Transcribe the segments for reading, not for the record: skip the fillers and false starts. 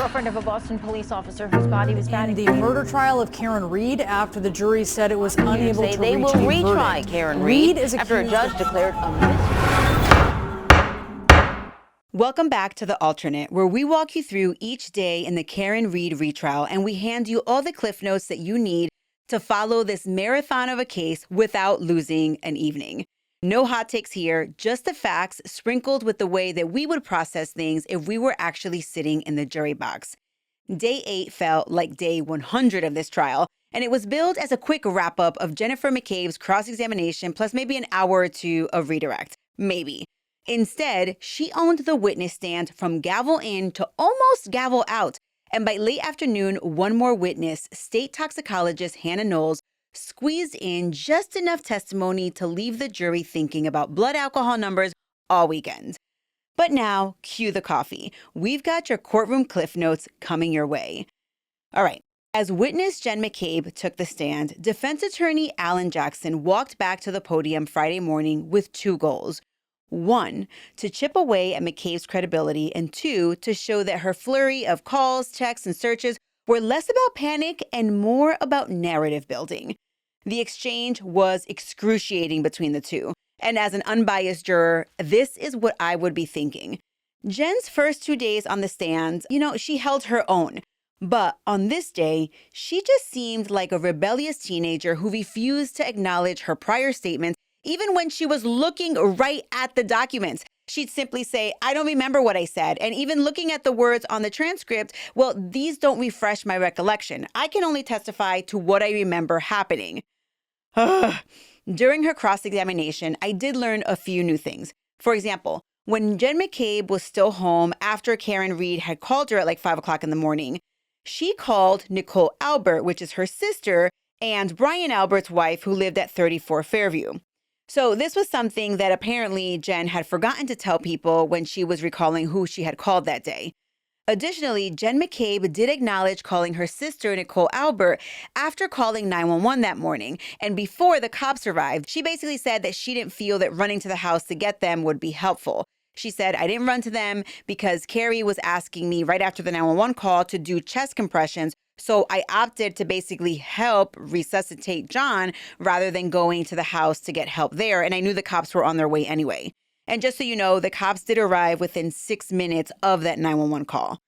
girlfriend of a Boston police officer whose body was found in the murder trial of Karen Reed after the jury said it was unable to they reach will a retry verdict. Karen Reed is after a accused judge declared a Welcome back to The Alternate, where we walk you through each day in the Karen Reed retrial, and we hand you all the cliff notes that you need to follow this marathon of a case without losing an evening. No hot takes here, just the facts sprinkled with the way that we would process things if we were actually sitting in the jury box. Day 8 felt like day 100 of this trial, and it was billed as a quick wrap-up of Jennifer McCabe's cross-examination plus maybe an hour or two of redirect. Maybe. Instead, she owned the witness stand from gavel in to almost gavel out. And by late afternoon, one more witness, state toxicologist Hannah Knowles, squeezed in just enough testimony to leave the jury thinking about blood alcohol numbers all weekend. But now, cue the coffee. We've got your courtroom cliff notes coming your way. All right. As witness Jen McCabe took the stand, defense attorney Alan Jackson walked back to the podium Friday morning with two goals. 1, to chip away at McCabe's credibility, and 2, to show that her flurry of calls, texts, and searches were less about panic and more about narrative building. The exchange was excruciating between the two, and as an unbiased juror, this is what I would be thinking. Jen's first 2 days on the stand, she held her own. But on this day, she just seemed like a rebellious teenager who refused to acknowledge her prior statements. Even when she was looking right at the documents, she'd simply say, I don't remember what I said. And even looking at the words on the transcript, well, these don't refresh my recollection. I can only testify to what I remember happening. During her cross-examination, I did learn a few new things. For example, when Jen McCabe was still home after Karen Reed had called her at like 5 o'clock in the morning, she called Nicole Albert, which is her sister, and Brian Albert's wife, who lived at 34 Fairview. So this was something that apparently Jen had forgotten to tell people when she was recalling who she had called that day. Additionally, Jen McCabe did acknowledge calling her sister, Nicole Albert, after calling 911 that morning. And before the cops arrived, she basically said that she didn't feel that running to the house to get them would be helpful. She said, I didn't run to them because Carrie was asking me right after the 911 call to do chest compressions. So I opted to basically help resuscitate John rather than going to the house to get help there. And I knew the cops were on their way anyway. And just so you know, the cops did arrive within 6 minutes of that 911 call.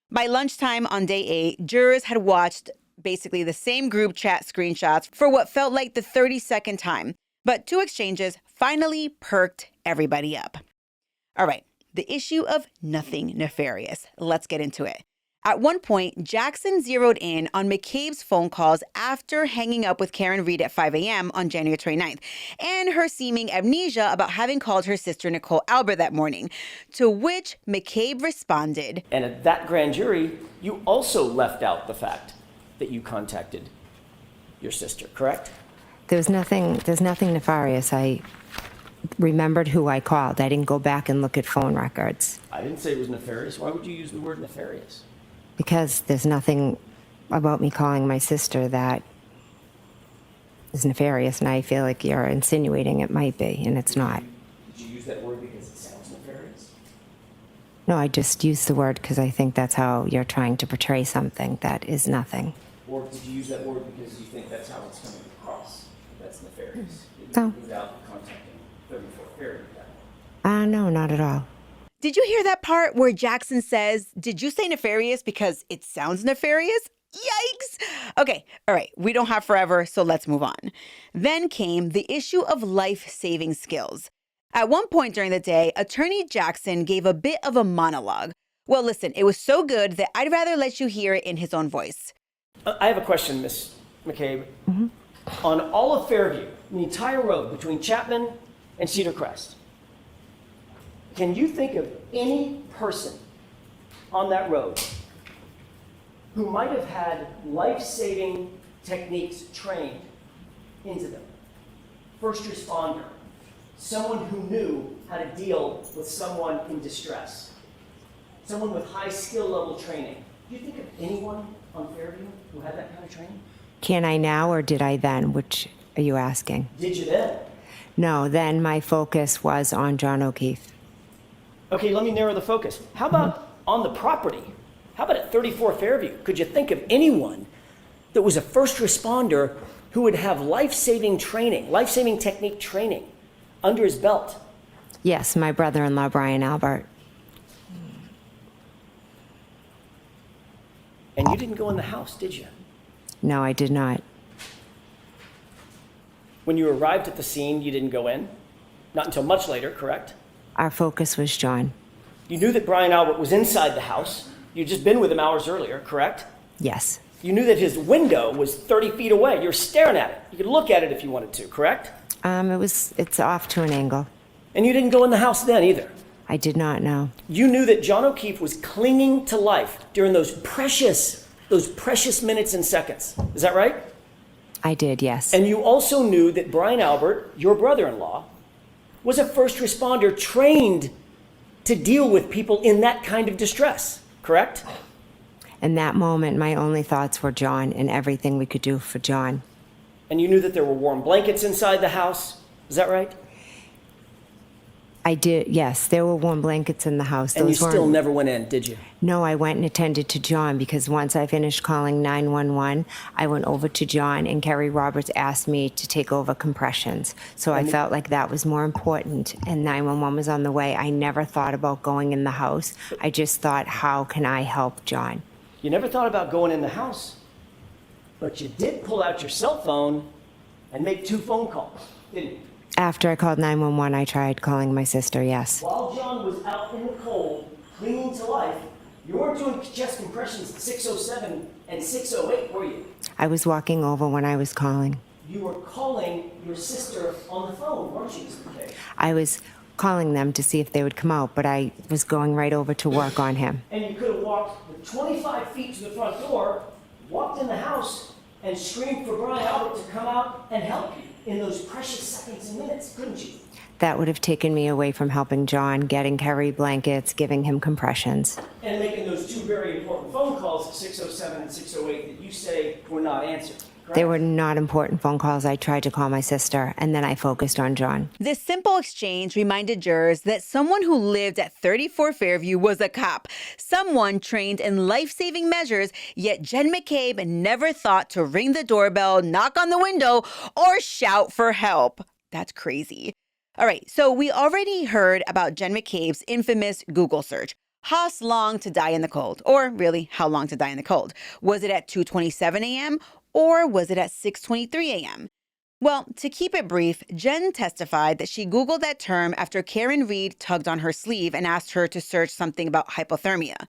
By lunchtime on day 8, jurors had watched basically the same group chat screenshots for what felt like the 32nd time. But 2 exchanges finally perked everybody up. All right, the issue of nothing nefarious. Let's get into it. At one point, Jackson zeroed in on McCabe's phone calls after hanging up with Karen Reed at 5 a.m. on January 29th, and her seeming amnesia about having called her sister Nicole Albert that morning, to which McCabe responded. And at that grand jury, you also left out the fact that you contacted your sister, correct? There's nothing nefarious. I remembered who I called. I didn't go back and look at phone records. I didn't say it was nefarious. Why would you use the word nefarious? Because there's nothing about me calling my sister that is nefarious, and I feel like you're insinuating it might be, and it's not. Did you use that word because it sounds nefarious? No, I just used the word because I think that's how you're trying to portray something that is nothing. Or did you use that word because you think that's how it's coming across? That's nefarious. No. Without contacting 34 Fairview. No, not at all. Did you hear that part where Jackson says, did you say nefarious because it sounds nefarious? Yikes! Okay, all right, we don't have forever, so let's move on. Then came the issue of life-saving skills. At one point during the day, Attorney Jackson gave a bit of a monologue. Well, listen, it was so good that I'd rather let you hear it in his own voice. I have a question, Miss McCabe. Mm-hmm. On all of Fairview, the entire road between Chapman and Cedar Crest, can you think of any person on that road who might have had life-saving techniques trained into them? First responder, someone who knew how to deal with someone in distress, someone with high skill level training. Do you think of anyone on Fairview who had that kind of training? Can I now or did I then? Which are you asking? Did you then? No, then my focus was on John O'Keefe. Okay, let me narrow the focus. How about on the property How about at 34 Fairview? Could you think of anyone that was a first responder who would have life-saving training, life-saving technique training under his belt? Yes, my brother-in-law, Brian Albert. And you didn't go in the house, did you? No, I did not. When you arrived at the scene, you didn't go in? Not until much later, correct? Our focus was John. You knew that Brian Albert was inside the house. You'd just been with him hours earlier, correct? Yes. You knew that his window was 30 feet away. You were staring at it. You could look at it if you wanted to, correct? It's off to an angle. And you didn't go in the house then either. I did not know. You knew that John O'Keefe was clinging to life during those precious minutes and seconds. Is that right? I did, yes. And you also knew that Brian Albert, your brother-in-law, was a first responder trained to deal with people in that kind of distress, correct? In that moment, my only thoughts were John and everything we could do for John. And you knew that there were warm blankets inside the house. Is that right? I did, yes. There were warm blankets in the house. And you Those still weren't- never went in, did you? No, I went and attended to John because once I finished calling 911, I went over to John and Carrie Roberts asked me to take over compressions. So I felt like that was more important and 911 was on the way. I never thought about going in the house. I just thought, how can I help John? You never thought about going in the house, but you did pull out your cell phone and make 2 phone calls, didn't you? After I called 911, I tried calling my sister, yes. While John was out in the cold, clinging to life, you weren't doing chest compressions at 6:07 and 6:08, were you? I was walking over when I was calling. You were calling your sister on the phone, weren't you, Mr. McCabe? I was calling them to see if they would come out, but I was going right over to work on him. And you could have walked the 25 feet to the front door, walked in the house, and screamed for Brian Albert to come out and help you in those precious seconds and minutes, couldn't you? That would have taken me away from helping John, getting Carrie blankets, giving him compressions. And making those 2 very important phone calls at 6:07 and 6:08 that you say were not answered. Correct? They were not important phone calls. I tried to call my sister, and then I focused on John. This simple exchange reminded jurors that someone who lived at 34 Fairview was a cop, someone trained in life-saving measures, yet Jen McCabe never thought to ring the doorbell, knock on the window, or shout for help. That's crazy. All right, so we already heard about Jen McCabe's infamous Google search. How long to die in the cold? Or really, how long to die in the cold? Was it at 2:27 a.m. or was it at 6:23 a.m.? Well, to keep it brief, Jen testified that she Googled that term after Karen Reed tugged on her sleeve and asked her to search something about hypothermia.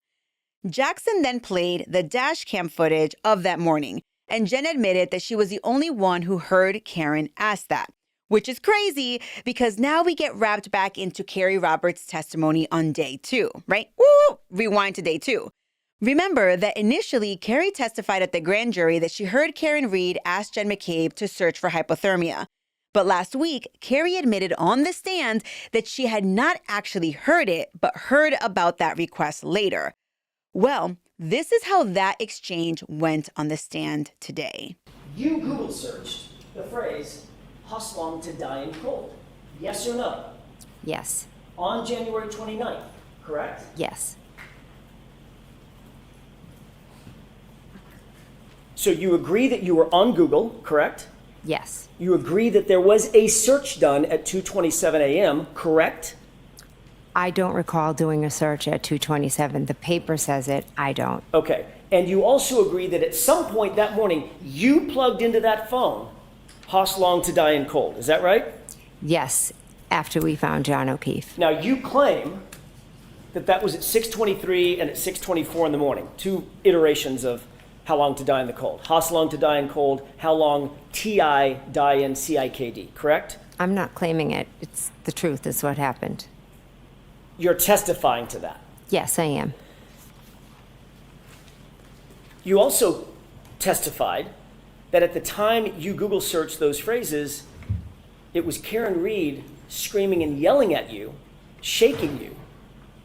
Jackson then played the Dashcam footage of that morning, and Jen admitted that she was the only one who heard Karen ask that. Which is crazy because now we get wrapped back into Carrie Roberts' testimony on day 2, right? Woo! Rewind to day 2. Remember that initially Carrie testified at the grand jury that she heard Karen Reed ask Jen McCabe to search for hypothermia. But last week, Carrie admitted on the stand that she had not actually heard it, but heard about that request later. Well, this is how that exchange went on the stand today. You Google searched the phrase, "How long to die in cold?" Yes or no? Yes. On January 29th, correct? Yes. So you agree that you were on Google, correct? Yes. You agree that there was a search done at 2:27 a.m., correct? I don't recall doing a search at 2:27. The paper says it. I don't. Okay. And you also agree that at some point that morning, you plugged into that phone, "How long to die in cold." Is that right? Yes, after we found John O'Keefe. Now, you claim that that was at 6:23 and at 6:24 in the morning, 2 iterations of how long to die in the cold. How long to die in cold, how long TI die in CIKD, correct? I'm not claiming it. It's the truth is what happened. You're testifying to that. Yes, I am. You also testified that at the time you Google searched those phrases, it was Karen Reed screaming and yelling at you, shaking you,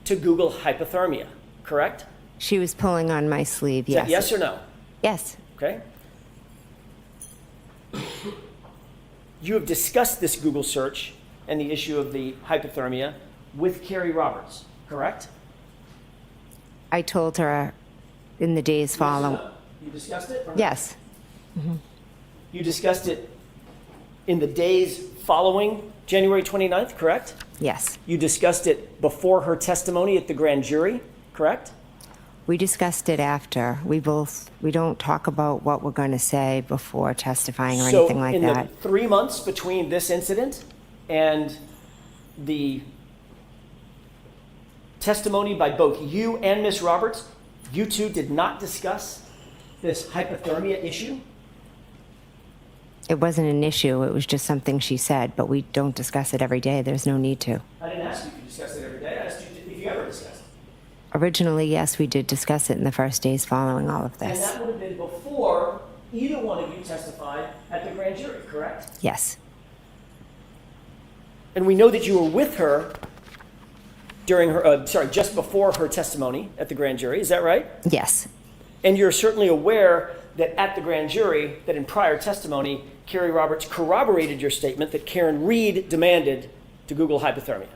to Google hypothermia, correct? She was pulling on my sleeve, Is yes. that yes or no? Yes. Okay. You have discussed this Google search and the issue of the hypothermia with Carrie Roberts, correct? I told her in the days following. You discussed it? Or Yes, You discussed it in the days following January 29th, correct? yes. You discussed it before her testimony at the grand jury, correct? We discussed it after. We don't talk about what we're going to say before testifying or anything like that. So in the 3 months between this incident and the testimony by both you and Ms. Roberts, you two did not discuss this hypothermia issue? It wasn't an issue. It was just something she said, but we don't discuss it every day. There's no need to. I didn't ask you if you discussed it every day. I asked you if you ever discussed it. Originally, yes, we did discuss it in the first days following all of And this. that would have been before either one of you testified at the grand jury, correct? Yes, And we know that you were with her during her, just before her testimony at the grand jury. Is that right? yes, And you're certainly aware that at the grand jury, that in prior testimony, Carrie Roberts corroborated your statement that Karen Reed demanded to Google hypothermia.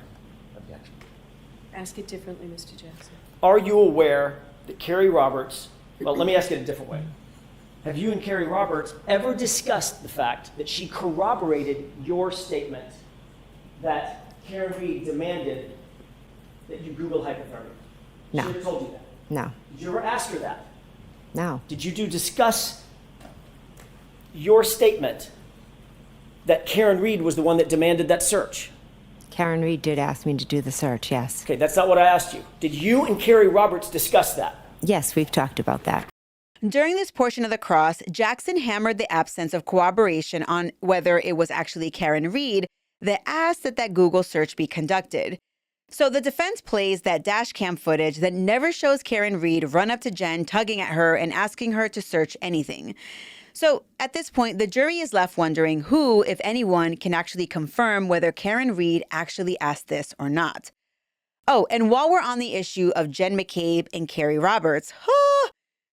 Ask it differently, Mr. Jackson. Are you aware that Carrie Roberts, well, let me ask it a different way. Have you and Carrie Roberts ever discussed the fact that she corroborated your statement that Karen Reed demanded that you Google hypothermia? No. She ever told you that? no, Did you ever ask her that? no, Did you discuss your statement that Karen Reed was the one that demanded that search? Karen Reed did ask me to do the search, yes. Okay, that's not what I asked you. Did you and Carrie Roberts discuss that? Yes, we've talked about that. During this portion of the cross, Jackson hammered the absence of cooperation on whether it was actually Karen Reed that asked that Google search be conducted. So the defense plays that dashcam footage that never shows Karen Reed run up to Jen, tugging at her and asking her to search anything. So at this point, the jury is left wondering who, if anyone, can actually confirm whether Karen Reed actually asked this or not. Oh, and while we're on the issue of Jen McCabe and Carrie Roberts,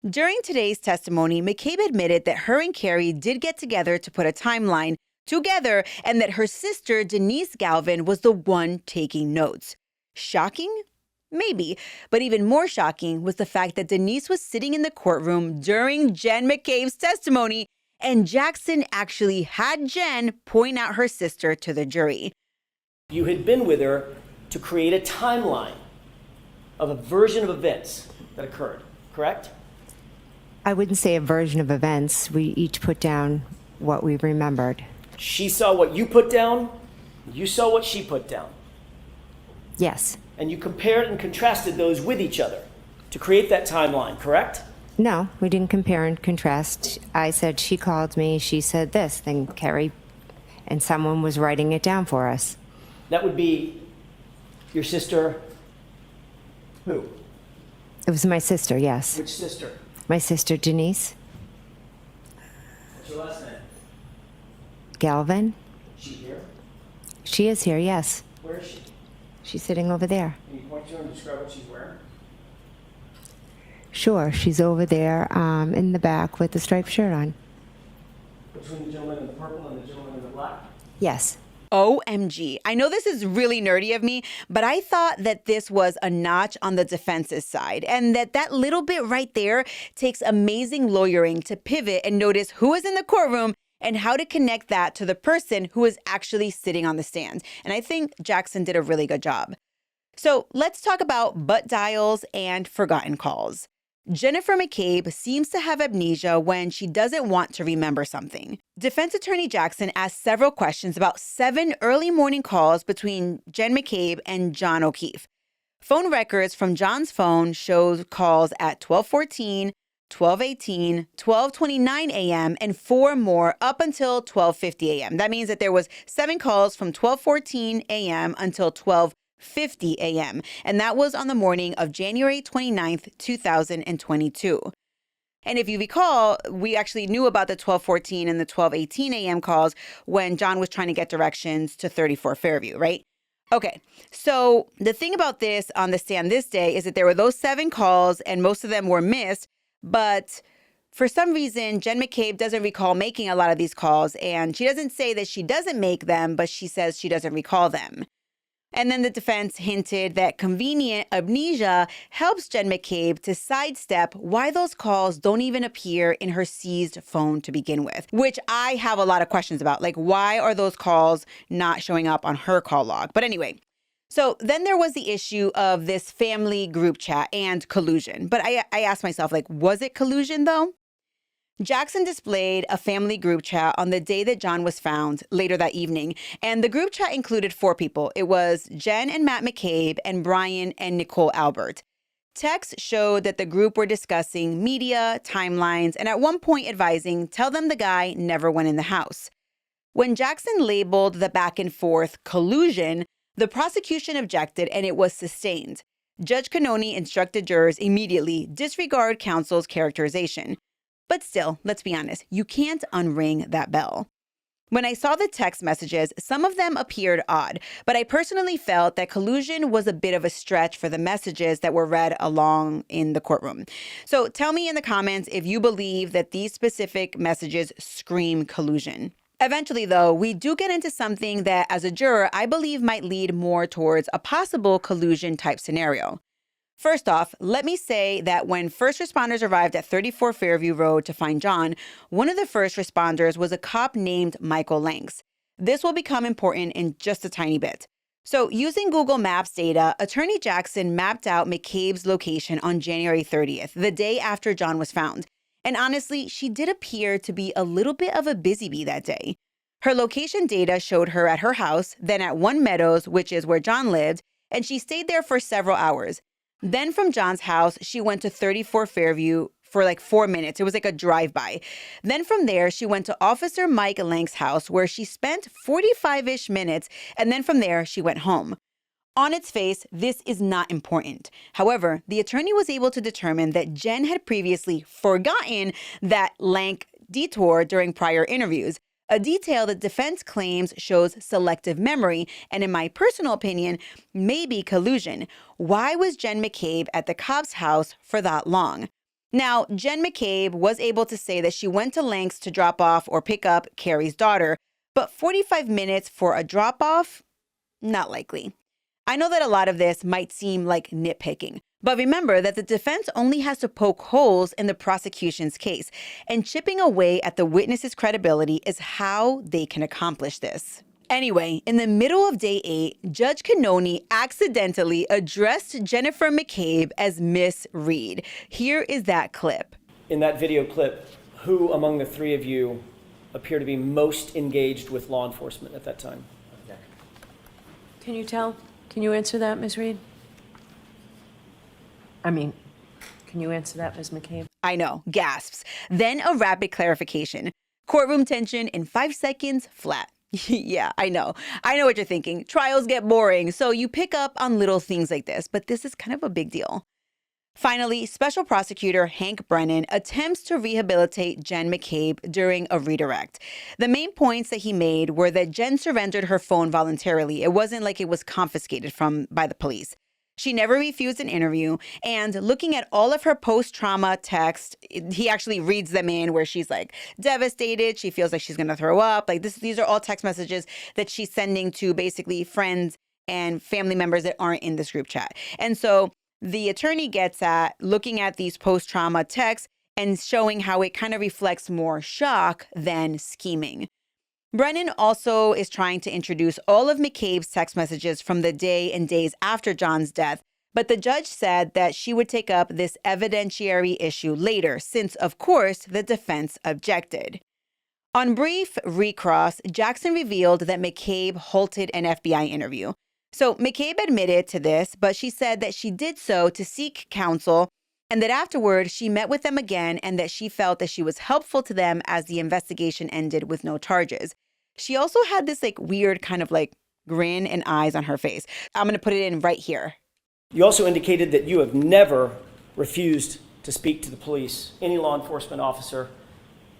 during today's testimony, McCabe admitted that her and Carrie did get together to put a timeline together and that her sister, Denise Galvin, was the one taking notes. Shocking? Maybe. But even more shocking was the fact that Denise was sitting in the courtroom during Jen McCabe's testimony, and Jackson actually had Jen point out her sister to the jury. You had been with her to create a timeline of a version of events that occurred, correct? I wouldn't say a version of events. We each put down what we remembered. She saw what you put down, you saw what she put down, Yes. and you compared and contrasted those with each other to create that timeline, correct? No, we didn't compare and contrast. I said she called me, she said this, then Carrie, and someone was writing it down for us. That would be your sister, who? It was my sister, yes. Which sister? My sister Denise What's your last name? Galvin. She here? She is here, yes. Where is she? She's sitting over there. Can you point to her and describe what she's wearing? Sure, she's over there in the back with the striped shirt on. Between the gentleman in the purple and the gentleman in the black? Yes. OMG. I know this is really nerdy of me, but I thought that this was a notch on the defense's side, and that little bit right there takes amazing lawyering to pivot and notice who is in the courtroom and how to connect that to the person who is actually sitting on the stand. And I think Jackson did a really good job. So let's talk about butt dials and forgotten calls. Jennifer McCabe seems to have amnesia when she doesn't want to remember something. Defense attorney Jackson asked several questions about 7 early morning calls between Jen McCabe and John O'Keefe. Phone records from John's phone shows calls at 12:14, 12:18, 12:29 a.m., and 4 more up until 12:50 a.m. That means that there was 7 calls from 12:14 a.m. until 12:50 a.m., and that was on the morning of January 29th, 2022. And if you recall, we actually knew about the 12:14 and the 12:18 a.m. calls when John was trying to get directions to 34 Fairview, right? Okay, so the thing about this on the stand this day is that there were those 7 calls and most of them were missed, but for some reason, Jen McCabe doesn't recall making a lot of these calls, and she doesn't say that she doesn't make them, but she says she doesn't recall them. And then the defense hinted that convenient amnesia helps Jen McCabe to sidestep why those calls don't even appear in her seized phone to begin with, which I have a lot of questions about. Like, why are those calls not showing up on her call log? But anyway, so then there was the issue of this family group chat and collusion. But I asked myself, like, was it collusion though? Jackson displayed a family group chat on the day that John was found later that evening, and the group chat included 4 people. It was Jen and Matt McCabe and Brian and Nicole Albert. Texts showed that the group were discussing media, timelines, and at one point advising, tell them the guy never went in the house. When Jackson labeled the back and forth collusion, the prosecution objected and it was sustained. Judge Canone instructed jurors immediately disregard counsel's characterization. But still, let's be honest, you can't unring that bell. When I saw the text messages, some of them appeared odd, but I personally felt that collusion was a bit of a stretch for the messages that were read along in the courtroom. So tell me in the comments if you believe that these specific messages scream collusion. Eventually, though, we do get into something that, as a juror, I believe might lead more towards a possible collusion type scenario. First off, let me say that when first responders arrived at 34 Fairview Road to find John, one of the first responders was a cop named Michael Lanks. This will become important in just a tiny bit. So using Google Maps data, Attorney Jackson mapped out McCabe's location on January 30th, the day after John was found. And honestly, she did appear to be a little bit of a busy bee that day. Her location data showed her at her house, then at One Meadows, which is where John lived, and she stayed there for several hours. Then from John's house, she went to 34 Fairview for like 4 minutes. It was like a drive-by. Then from there, she went to Officer Mike Lank's house where she spent 45-ish minutes. And then from there, she went home. On its face, this is not important. However, the attorney was able to determine that Jen had previously forgotten that Lank detour during prior interviews. A detail that defense claims shows selective memory, and in my personal opinion, maybe collusion. Why was Jen McCabe at the cop's house for that long? Now, Jen McCabe was able to say that she went to lengths to drop off or pick up Carrie's daughter, but 45 minutes for a drop-off? Not likely. I know that a lot of this might seem like nitpicking, but remember that the defense only has to poke holes in the prosecution's case, and chipping away at the witness's credibility is how they can accomplish this. Anyway, in the middle of day 8, Judge Canone accidentally addressed Jennifer McCabe as Miss Reed. Here is that clip. In that video clip, who among the 3 of you appear to be most engaged with law enforcement at that time? Can you tell? Can you answer that, Ms. Reed? Can you answer that, Ms. McCabe? I know, gasps. Then a rapid clarification. Courtroom tension in 5 seconds, flat. Yeah, I know what you're thinking. Trials get boring, so you pick up on little things like this, but this is kind of a big deal. Finally, Special Prosecutor Hank Brennan attempts to rehabilitate Jen McCabe during a redirect. The main points that he made were that Jen surrendered her phone voluntarily. It wasn't like it was confiscated by the police. She never refused an interview, and looking at all of her post-trauma texts, he actually reads them in where she's like devastated. She feels like she's going to throw up. These are all text messages that she's sending to basically friends and family members that aren't in this group chat. And so the attorney gets at looking at these post-trauma texts and showing how it kind of reflects more shock than scheming. Brennan also is trying to introduce all of McCabe's text messages from the day and days after John's death, but the judge said that she would take up this evidentiary issue later, since, of course, the defense objected. On brief recross, Jackson revealed that McCabe halted an FBI interview. So McCabe admitted to this, but she said that she did so to seek counsel and that afterward she met with them again and that she felt that she was helpful to them as the investigation ended with no charges. She also had this weird kind of grin and eyes on her face. I'm going to put it in right here. You also indicated that you have never refused to speak to the police, any law enforcement officer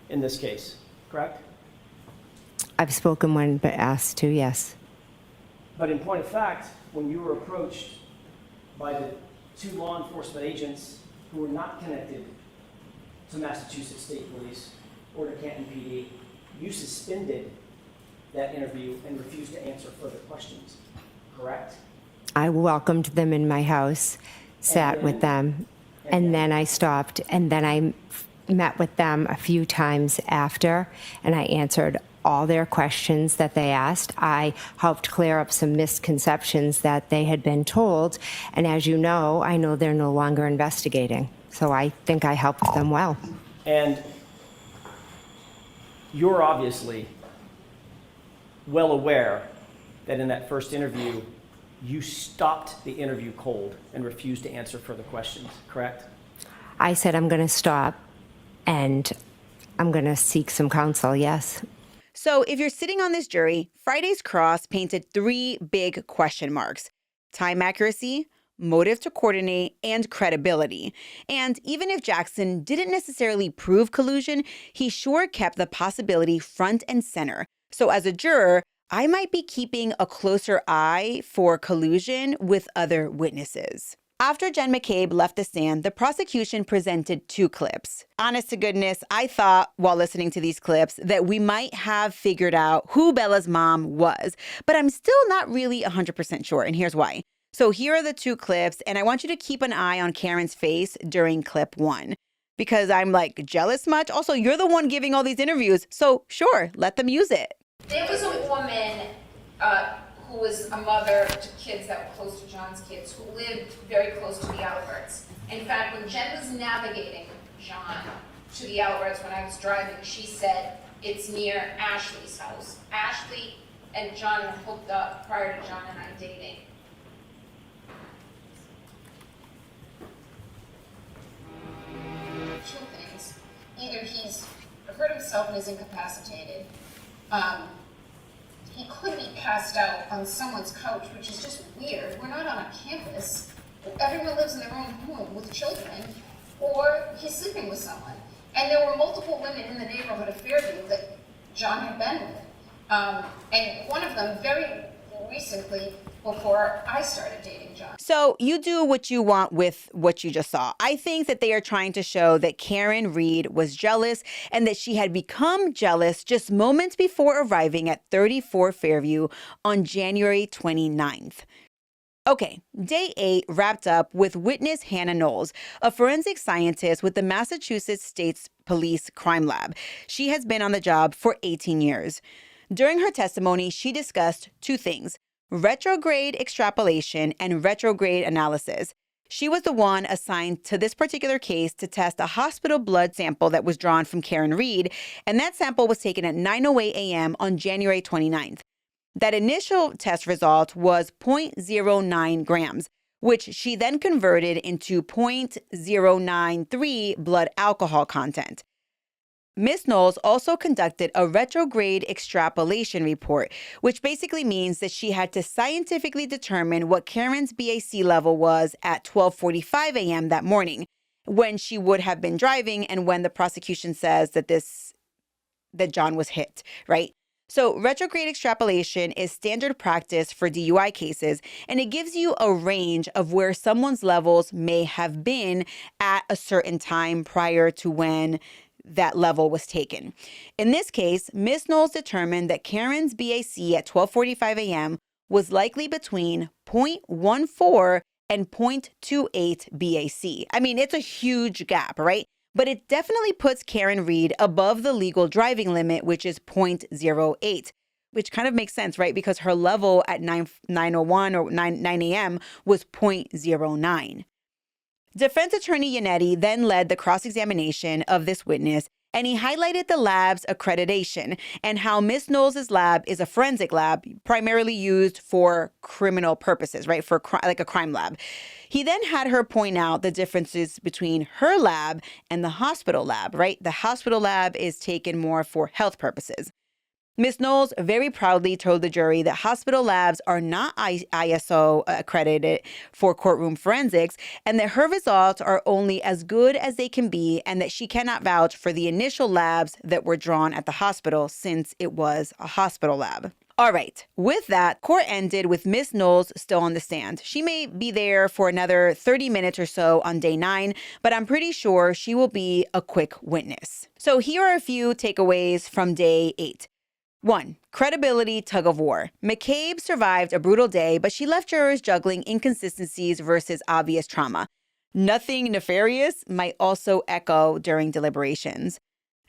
in this case, correct? I've spoken when but asked to, yes. But in point of fact, when you were approached by the 2 law enforcement agents who were not connected to Massachusetts State Police or to Canton PD, you suspended that interview and refused to answer further questions. correct? I welcomed them in my house, sat with them, and then I stopped, and then I met with them a few times after, and I answered all their questions that they asked. I helped clear up some misconceptions that they had been told, and as you know, I know they're no longer investigating, so I think I helped them well. And you're obviously well aware that in that first interview, you stopped the interview cold and refused to answer further questions, correct? I said I'm going to stop, and I'm going to seek some counsel, yes. So if you're sitting on this jury, Friday's cross painted 3 big question marks: time accuracy, motive to coordinate, and credibility. And even if Jackson didn't necessarily prove collusion, he sure kept the possibility front and center. So as a juror, I might be keeping a closer eye for collusion with other witnesses. After Jen McCabe left the stand, the prosecution presented 2 clips. Honest to goodness, I thought while listening to these clips that we might have figured out who Bella's mom was, but I'm still not really 100% sure, and here's why. So here are the 2 clips, and I want you to keep an eye on Karen's face during clip 1. Because I'm like, jealous much? Also, you're the one giving all these interviews, so sure, let them use it. There was a woman who was a mother to kids that were close to John's kids, who lived very close to the Alberts. In fact, when Jen was navigating John to the Alberts when I was driving, she said it's near Ashley's house. Ashley and John had hooked up prior to John and I dating. Two things. Either he's hurt himself and is incapacitated. He could be passed out on someone's couch, which is just weird. We're not on a campus. Everyone lives in their own home with children, or he's sleeping with someone. And there were multiple women in the neighborhood of Fairview that John had been with. And one of them very recently, before I started dating John. So you do what you want with what you just saw. I think that they are trying to show that Karen Reed was jealous and that she had become jealous just moments before arriving at 34 Fairview on January 29th. Okay, day 8 wrapped up with witness Hannah Knowles, a forensic scientist with the Massachusetts State Police Crime Lab. She has been on the job for 18 years. During her testimony, she discussed 2 things: retrograde extrapolation and retrograde analysis. She was the one assigned to this particular case to test a hospital blood sample that was drawn from Karen Reed, and that sample was taken at 9:08 a.m. on January 29th. That initial test result was 0.09 grams, which she then converted into 0.093 blood alcohol content. Ms. Knowles also conducted a retrograde extrapolation report, which basically means that she had to scientifically determine what Karen's BAC level was at 12:45 a.m. that morning, when she would have been driving and when the prosecution says that John was hit, right? So retrograde extrapolation is standard practice for DUI cases, and it gives you a range of where someone's levels may have been at a certain time prior to when that level was taken. In this case, Ms. Knowles determined that Karen's BAC at 12:45 a.m. was likely between 0.14 and 0.28 BAC. I mean, it's a huge gap, right? But it definitely puts Karen Reed above the legal driving limit, which is 0.08, which kind of makes sense, right? Because her level at 9:01 or 9 a.m. was 0.09. Defense attorney Yannetti then led the cross-examination of this witness, and he highlighted the lab's accreditation and how Ms. Knowles' lab is a forensic lab primarily used for criminal purposes, right? For like a crime lab. He then had her point out the differences between her lab and the hospital lab, right? The hospital lab is taken more for health purposes. Ms. Knowles very proudly told the jury that hospital labs are not ISO accredited for courtroom forensics and that her results are only as good as they can be and that she cannot vouch for the initial labs that were drawn at the hospital since it was a hospital lab. All right, with that, court ended with Ms. Knowles still on the stand. She may be there for another 30 minutes or so on day 9, but I'm pretty sure she will be a quick witness. So here are a few takeaways from day 8. 1. Credibility tug of war. McCabe survived a brutal day, but she left jurors juggling inconsistencies versus obvious trauma. Nothing nefarious might also echo during deliberations.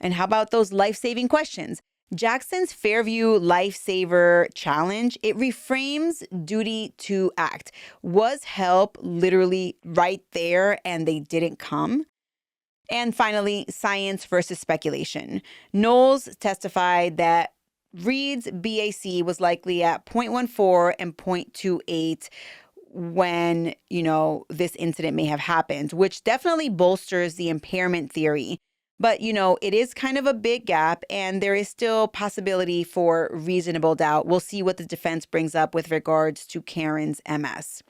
And how about those life-saving questions? Jackson's Fairview Lifesaver Challenge, it reframes duty to act. Was help literally right there and they didn't come? And finally, science versus speculation. Knowles testified that Reed's BAC was likely at 0.14 and 0.28 when, this incident may have happened, which definitely bolsters the impairment theory. But, it is kind of a big gap and there is still possibility for reasonable doubt. We'll see what the defense brings up with regards to Karen's MS.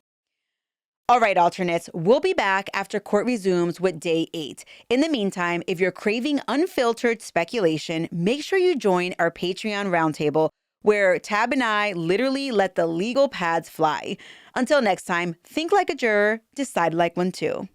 All right, alternates, we'll be back after court resumes with day 8. In the meantime, if you're craving unfiltered speculation, make sure you join our Patreon roundtable where Tab and I literally let the legal pads fly. Until next time, think like a juror, decide like one too.